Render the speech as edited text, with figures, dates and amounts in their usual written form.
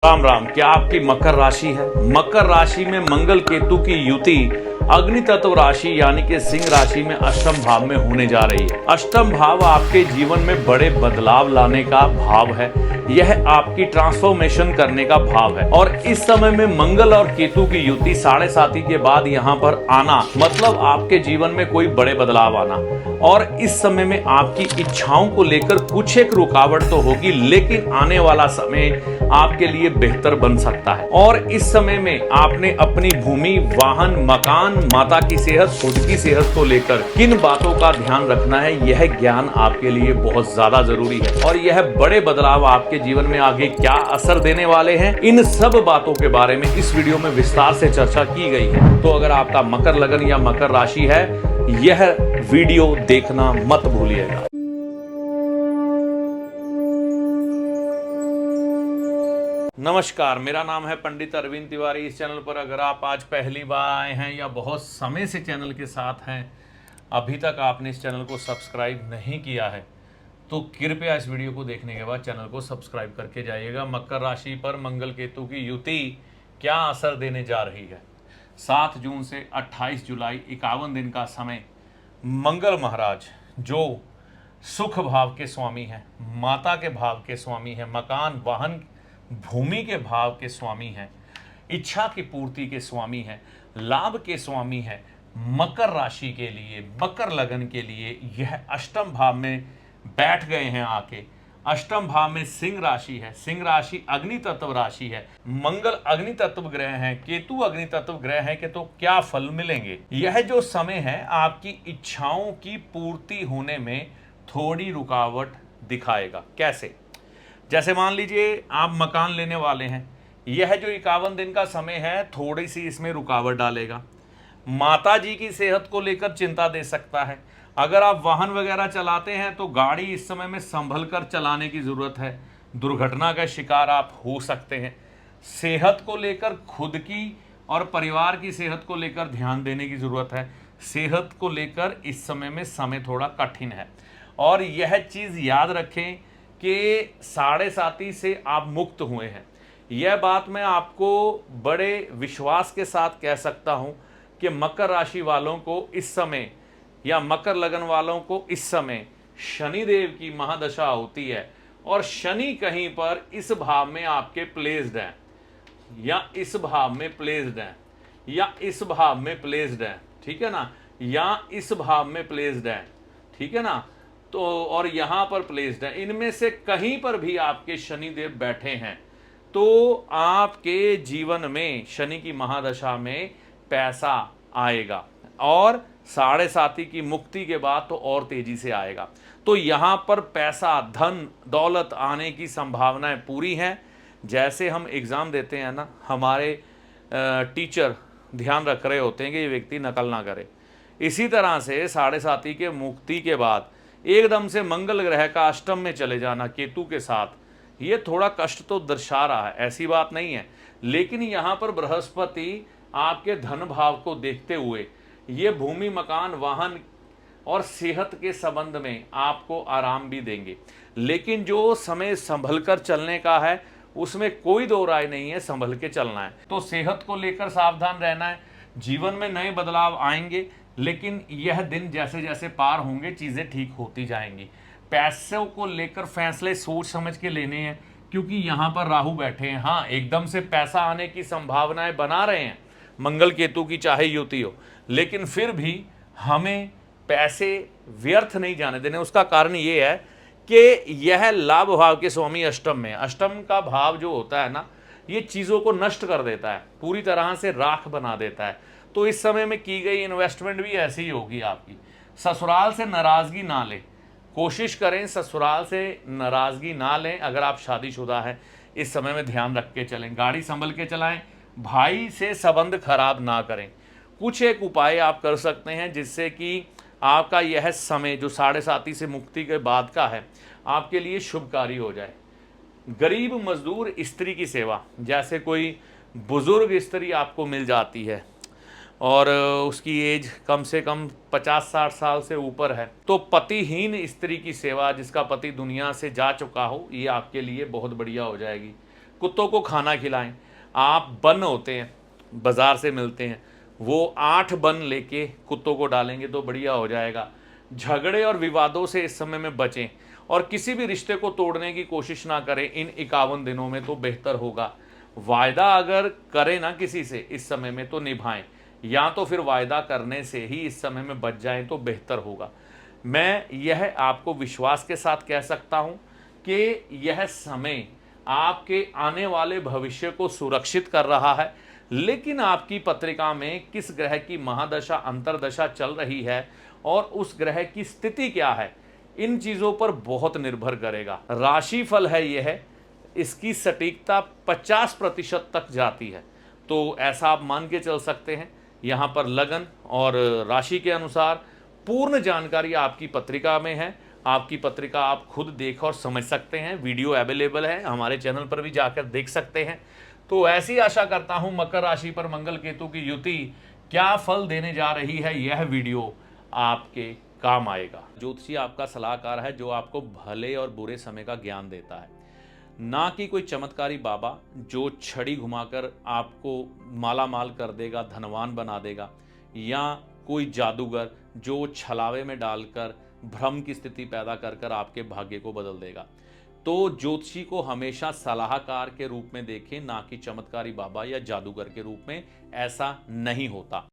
राम राम। क्या आपकी मकर राशि है? मकर राशि में मंगल केतु की युति अग्नि तत्व राशि यानी कि सिंह राशि में अष्टम भाव में होने जा रही है। अष्टम भाव आपके जीवन में बड़े बदलाव लाने का भाव है। यह आपकी ट्रांसफॉर्मेशन करने का भाव है और इस समय में मंगल और केतु की युति 7:30 के बाद यहाँ पर आना मतलब आपके जीवन में कोई बड़े बदलाव आना। और इस समय में आपकी इच्छाओं को लेकर कुछ एक रुकावट तो होगी, लेकिन आने वाला समय आपके लिए बेहतर बन सकता है। और इस समय में आपने अपनी भूमि, वाहन, मकान, माता की सेहत, खुद की सेहत को लेकर किन बातों का ध्यान रखना है, यह ज्ञान आपके लिए बहुत ज्यादा जरूरी है। और यह बड़े बदलाव आपके जीवन में आगे क्या असर देने वाले हैं, इन सब बातों के बारे में इस वीडियो में विस्तार से चर्चा की गई है। तो अगर आपका मकर लगन या मकर राशि है, यह वीडियो देखना मत भूलिएगा। नमस्कार, मेरा नाम है पंडित अरविंद तिवारी। इस चैनल पर अगर आप आज पहली बार आए हैं या बहुत समय से चैनल के साथ हैं, अभी तक आपने इस चैनल को सब्सक्राइब नहीं किया है, तो कृपया इस वीडियो को देखने के बाद चैनल को सब्सक्राइब करके जाइएगा। मकर राशि पर मंगल केतु की युति क्या असर देने जा रही है? 7 जून से 28 जुलाई 51 दिन का समय। मंगल महाराज जो सुख भाव के स्वामी हैं, माता के भाव के स्वामी हैं, मकान, वाहन, भूमि के भाव के स्वामी हैं, इच्छा की पूर्ति के स्वामी हैं, लाभ के स्वामी हैं, मकर राशि के लिए, मकर लगन के लिए यह अष्टम भाव में बैठ गए हैं आके। अष्टम भाव में सिंह राशि है। सिंह राशि अग्नि तत्व राशि है। मंगल अग्नि तत्व ग्रह है, केतु अग्नि तत्व ग्रह है कि तो क्या फल मिलेंगे? यह जो समय है आपकी इच्छाओं की पूर्ति होने में थोड़ी रुकावट दिखाएगा। कैसे? जैसे मान लीजिए आप मकान लेने वाले हैं, यह जो 51 दिन का समय है थोड़ी सी इसमें रुकावट डालेगा। माता जी की सेहत को लेकर चिंता दे सकता है। अगर आप वाहन वगैरह चलाते हैं तो गाड़ी इस समय में संभल कर चलाने की ज़रूरत है, दुर्घटना का शिकार आप हो सकते हैं। सेहत को लेकर खुद की और परिवार की सेहत को लेकर ध्यान देने की ज़रूरत है। सेहत को लेकर इस समय में समय थोड़ा कठिन है। और यह चीज़ याद रखें कि 7:30 से आप मुक्त हुए हैं। यह बात मैं आपको बड़े विश्वास के साथ कह सकता हूं कि मकर राशि वालों को इस समय या मकर लगन वालों को इस समय शनिदेव की महादशा होती है और शनि कहीं पर इस भाव में आपके प्लेस्ड हैं या इस भाव में प्लेस्ड हैं या इस भाव में प्लेस्ड हैं, ठीक है ना, या इस भाव में प्लेस्ड हैं, ठीक है ना, तो और यहां पर प्लेस्ड है। इनमें से कहीं पर भी आपके शनिदेव बैठे हैं तो आपके जीवन में शनि की महादशा में पैसा आएगा और 7:30 की मुक्ति के बाद तो और तेजी से आएगा। तो यहां पर पैसा, धन दौलत आने की संभावनाएं पूरी हैं। जैसे हम एग्जाम देते हैं ना, हमारे टीचर ध्यान रख रहे होते हैं कि ये व्यक्ति नकल ना करे, इसी तरह से 7:30 के मुक्ति के बाद एकदम से मंगल ग्रह का अष्टम में चले जाना केतु के साथ, ये थोड़ा कष्ट तो दर्शा रहा है, ऐसी बात नहीं है। लेकिन यहाँ पर बृहस्पति आपके धन भाव को देखते हुए ये भूमि, मकान, वाहन और सेहत के संबंध में आपको आराम भी देंगे। लेकिन जो समय संभल कर चलने का है उसमें कोई दो राय नहीं है, संभल के चलना है। तो सेहत को लेकर सावधान रहना है। जीवन में नए बदलाव आएंगे, लेकिन यह दिन जैसे जैसे पार होंगे चीज़ें ठीक होती जाएंगी। पैसों को लेकर फैसले सोच समझ के लेने हैं, क्योंकि यहाँ पर राहु बैठे हैं। हाँ, एकदम से पैसा आने की संभावनाएं बना रहे हैं मंगल केतु की, चाहे युति हो, लेकिन फिर भी हमें पैसे व्यर्थ नहीं जाने देने। उसका कारण ये है कि यह लाभ भाव के स्वामी अष्टम में, अष्टम का भाव जो होता है ना, ये चीज़ों को नष्ट कर देता है, पूरी तरह से राख बना देता है। तो इस समय में की गई इन्वेस्टमेंट भी ऐसी ही होगी आपकी। ससुराल से नाराज़गी ना लें, कोशिश करें ससुराल से नाराज़गी ना लें। अगर आप शादीशुदा हैं इस समय में ध्यान रख के चलें, गाड़ी संभल के चलाएं, भाई से संबंध खराब ना करें। कुछ एक उपाय आप कर सकते हैं जिससे कि आपका यह समय जो 7:30 से मुक्ति के बाद का है आपके लिए शुभकारी हो जाए। गरीब मजदूर स्त्री की सेवा, जैसे कोई बुजुर्ग स्त्री आपको मिल जाती है और उसकी एज कम से कम 50-60 साल से ऊपर है, तो पतिहीन स्त्री की सेवा, जिसका पति दुनिया से जा चुका हो, ये आपके लिए बहुत बढ़िया हो जाएगी। कुत्तों को खाना खिलाएं। आप बन होते हैं, बाज़ार से मिलते हैं, वो 8 बन लेके कुत्तों को डालेंगे तो बढ़िया हो जाएगा। झगड़े और विवादों से इस समय में बचें और किसी भी रिश्ते को तोड़ने की कोशिश ना करें इन 51 दिनों में, तो बेहतर होगा। वायदा अगर करें ना किसी से इस समय में तो निभाएं, या तो फिर वायदा करने से ही इस समय में बच जाएं तो बेहतर होगा। मैं यह आपको विश्वास के साथ कह सकता हूं कि यह समय आपके आने वाले भविष्य को सुरक्षित कर रहा है, लेकिन आपकी पत्रिका में किस ग्रह की महादशा अंतरदशा चल रही है और उस ग्रह की स्थिति क्या है, इन चीज़ों पर बहुत निर्भर करेगा। राशिफल है यह, इसकी सटीकता 50% तक जाती है, तो ऐसा आप मान के चल सकते हैं। यहाँ पर लगन और राशि के अनुसार पूर्ण जानकारी आपकी पत्रिका में है। आपकी पत्रिका आप खुद देख और समझ सकते हैं, वीडियो अवेलेबल है, हमारे चैनल पर भी जाकर देख सकते हैं। तो ऐसी आशा करता हूं मकर राशि पर मंगल केतु की युति क्या फल देने जा रही है, यह वीडियो आपके काम आएगा। ज्योतिषी आपका सलाहकार है जो आपको भले और बुरे समय का ज्ञान देता है, ना कि कोई चमत्कारी बाबा जो छड़ी घुमाकर आपको माला माल कर देगा, धनवान बना देगा, या कोई जादूगर जो छलावे में डालकर भ्रम की स्थिति पैदा कर कर आपके भाग्य को बदल देगा। तो ज्योतिषी को हमेशा सलाहकार के रूप में देखें, ना कि चमत्कारी बाबा या जादूगर के रूप में। ऐसा नहीं होता।